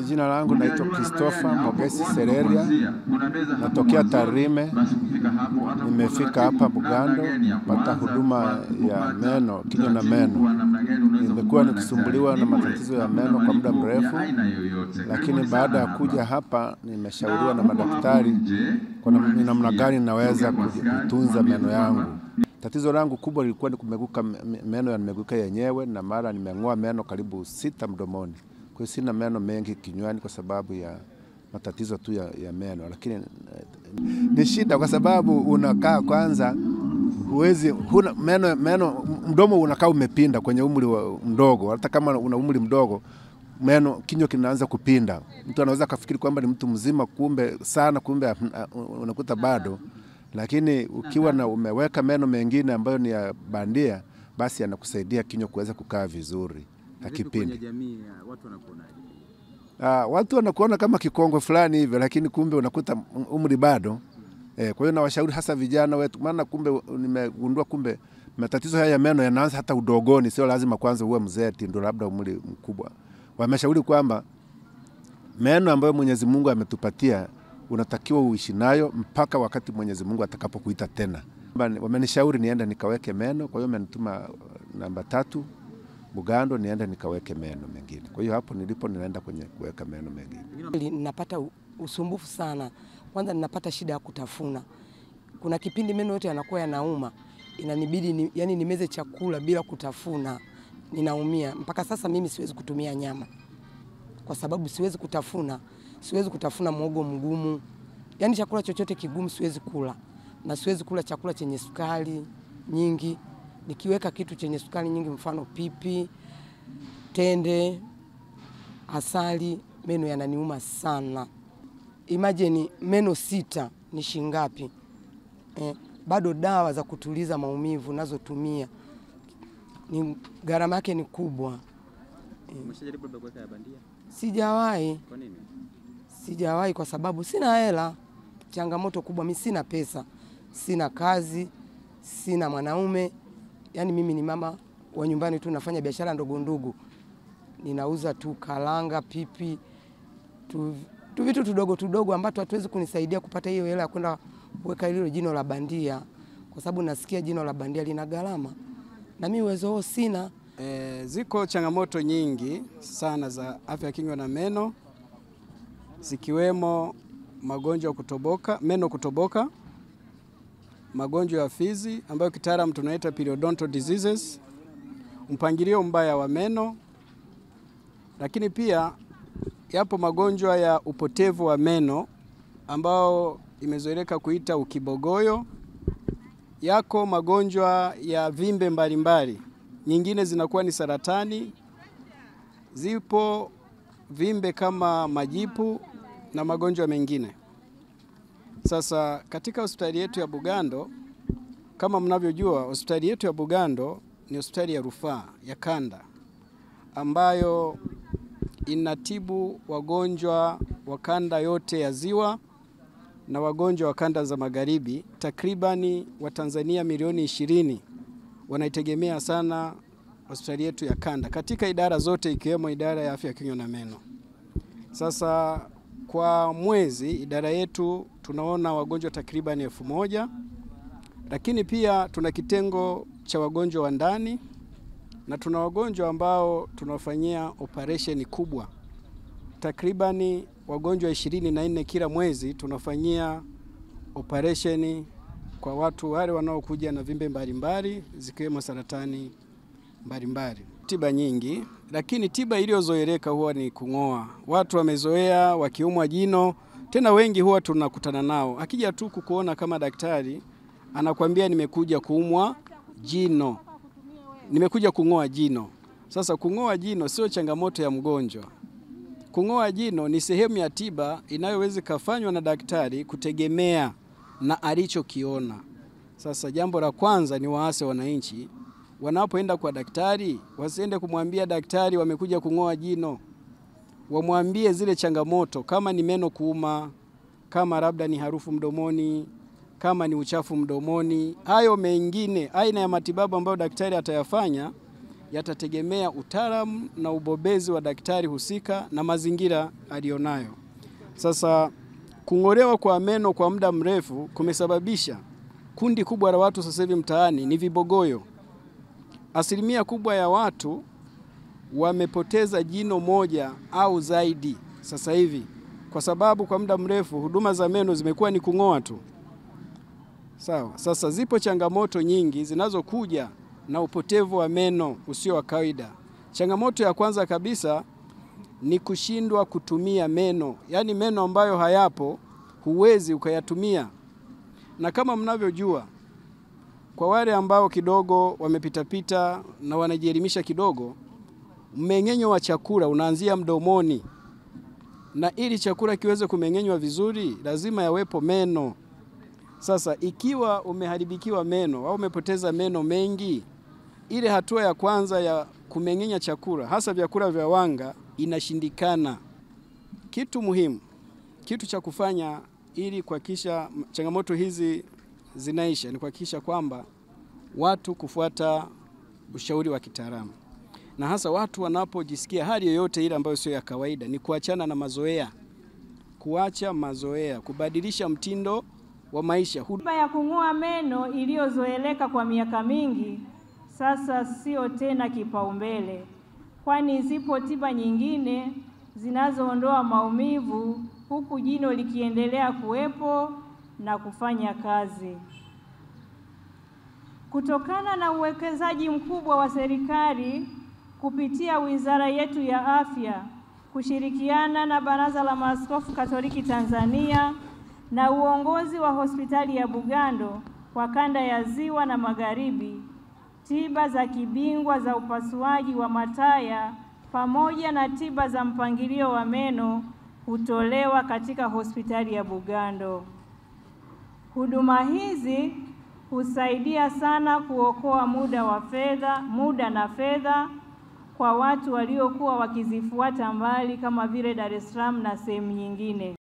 Jina langu naitwa Christopher Mogesi Sereria, natokea Tarime. Nimefika hapa Bugando kupata huduma ya meno, kinywa na meno. Nimekuwa nikisumbuliwa na matatizo ya meno kwa muda mrefu, lakini baada ya kuja hapa nimeshauriwa na madaktari kwa namna gani naweza kutunza meno yangu. Tatizo langu kubwa lilikuwa ni kumeguka meno, yameguka yenyewe, na mara nimeng'oa meno karibu 6 mdomoni. Kwa hiyo sina meno mengi kinywani kwa sababu ya matatizo tu ya meno, lakini ni shida kwa sababu unakaa kwanza huwezi meno mdomo unakaa umepinda kwenye umri mdogo. Hata kama una umri mdogo, kinywa kinaanza kupinda. Mtu anaweza kufikiri kwamba ni mtu mzima, kumbe unakuta bado. Lakini ukiwa na umeweka meno mengine ambayo ni ya bandia, basi yanakusaidia kinywa kuweza kukaa vizuri hakipindi. Kwenye jamii watu wanakuonaje? Watu wanakuona kama kikongo fulani hivi, lakini kumbe unakuta umri bado. Kwa hiyo nawashauri hasa vijana wetu, maana kumbe nimegundua kumbe matatizo haya ya meno yanaanza hata udogoni, sio lazima kwanza uwe mzee ndio labda umri mkubwa. Wameshauri kwamba meno ambayo Mwenyezi Mungu ametupatia unatakiwa uishi nayo mpaka wakati Mwenyezi Mungu atakapokuita tena. Wamenishauri niende nikaweke meno, kwa hiyo wamenituma namba 3 Bugando niende nikaweke meno mengine. Kwa hiyo hapo nilipo ninaenda kwenye kuweka meno mengine. Ninapata usumbufu sana. Kwanza ninapata shida ya kutafuna. Kuna kipindi meno yote yanakuwa yanauma. Inanibidi yani nimeze chakula bila kutafuna. Ninaumia. Mpaka sasa mimi siwezi kutumia nyama. Kwa sababu siwezi kutafuna muhogo mgumu. Yani chakula chochote kigumu siwezi kula. Na siwezi kula chakula chenye sukari nyingi. Nikiweka kitu chenye sukari nyingi, mfano pipi, tende, asali, meno yananiuma sana. Imagine meno 6 ni shingapi? Bado dawa za kutuliza maumivu nazotumia, gharama yake ni kubwa. Umeshajaribu kuweka ya bandia? Sijawahi. Kwa nini? Sijawahi kwa sababu sina hela. Changamoto kubwa, mimi sina pesa, sina kazi, sina mwanaume. Yani mimi ni mama wa nyumbani tu, nafanya biashara ndogo ndogo. Ninauza tu kalanga, pipi, vitu tudogo ambapo hatuwezi kunisaidia kupata hiyo hela ya kwenda kuweka hilo jino la bandia, kwa sababu nasikia jino la bandia lina gharama na mimi uwezo huo sina. Ziko changamoto nyingi sana za afya ya kinywa na meno, zikiwemo magonjwa kutoboka, meno kutoboka, magonjwa ya fizi ambayo kitaalamu tunaita periodontal diseases, mpangilio mbaya wa meno, lakini pia yapo magonjwa ya upotevu wa meno ambao imezoeleka kuita ukibogoyo. Yako magonjwa ya vimbe mbalimbali, nyingine zinakuwa ni saratani, zipo vimbe kama majipu na magonjwa mengine. Sasa katika hospitali yetu ya Bugando, kama mnavyojua, hospitali yetu ya Bugando ni hospitali ya rufaa ya kanda ambayo inatibu wagonjwa wa kanda yote ya Ziwa na wagonjwa wa kanda za magharibi. Takribani Watanzania milioni 20 wanaitegemea sana hospitali yetu ya kanda katika idara zote, ikiwemo idara ya afya ya kinywa na meno. Sasa kwa mwezi idara yetu tunaona wagonjwa takribani 1000, lakini pia tuna kitengo cha wagonjwa wa ndani na tuna wagonjwa ambao tunafanyia operation kubwa. Takribani wagonjwa 24 kila mwezi tunafanyia operation kwa watu wale wanaokuja na vimbe mbalimbali, zikiwemo saratani mbalimbali. Tiba nyingi, lakini tiba iliyozoeleka huwa ni kung'oa. Watu wamezoea wakiumwa jino, tena wengi huwa tunakutana nao, akija tu kukuona kama daktari anakuambia nimekuja kuumwa jino, nimekuja kung'oa jino. Sasa kung'oa jino sio changamoto ya mgonjwa. Kung'oa jino ni sehemu ya tiba inayoweza kufanywa na daktari kutegemea na alichokiona. Sasa jambo la kwanza ni waase wananchi, wanapoenda kwa daktari wasiende kumwambia daktari wamekuja kung'oa jino. Wamwambie zile changamoto, kama ni meno kuuma, kama labda ni harufu mdomoni, kama ni uchafu mdomoni, hayo mengine, aina ya matibabu ambayo daktari atayafanya yatategemea utaalamu na ubobezi wa daktari husika na mazingira alionayo. Sasa kung'olewa kwa meno kwa muda mrefu kumesababisha kundi kubwa la watu sasa hivi mtaani ni vibogoyo. Asilimia kubwa ya watu wamepoteza jino moja au zaidi sasa hivi, kwa sababu kwa muda mrefu huduma za meno zimekuwa ni kung'oa tu. Sawa. Sasa zipo changamoto nyingi zinazokuja na upotevu wa meno usio wa kawaida. Changamoto ya kwanza kabisa ni kushindwa kutumia meno. Yaani meno ambayo hayapo huwezi ukayatumia. Na kama mnavyojua, kwa wale ambao kidogo wamepita na wanajielimisha kidogo, mmeng'enyo wa chakula unaanzia mdomoni. Na ili chakula kiweze kumeng'enywa vizuri, lazima yawepo meno. Sasa ikiwa umeharibikiwa meno au umepoteza meno mengi, ile hatua ya kwanza ya kumeng'enya chakula, hasa vyakula vya wanga, inashindikana. Kitu muhimu, kitu cha kufanya ili kuhakikisha changamoto hizi zinaisha ni kuhakikisha kwamba watu kufuata ushauri wa kitaalamu. Na hasa watu wanapojisikia hali yoyote ile ambayo sio ya kawaida, ni kuachana na mazoea. Kuacha mazoea, kubadilisha mtindo wa maisha. Tiba ya kung'oa meno iliyozoeleka kwa miaka mingi sasa sio tena kipaumbele, kwani zipo tiba nyingine zinazoondoa maumivu huku jino likiendelea kuwepo na kufanya kazi. Kutokana na uwekezaji mkubwa wa serikali kupitia Wizara yetu ya Afya kushirikiana na Baraza la Maaskofu Katoliki Tanzania na uongozi wa hospitali ya Bugando kwa kanda ya Ziwa na Magharibi, tiba za kibingwa za upasuaji wa mataya pamoja na tiba za mpangilio wa meno hutolewa katika hospitali ya Bugando. Huduma hizi husaidia sana kuokoa muda na fedha kwa watu waliokuwa wakizifuata mbali kama vile Dar es Salaam na sehemu nyingine.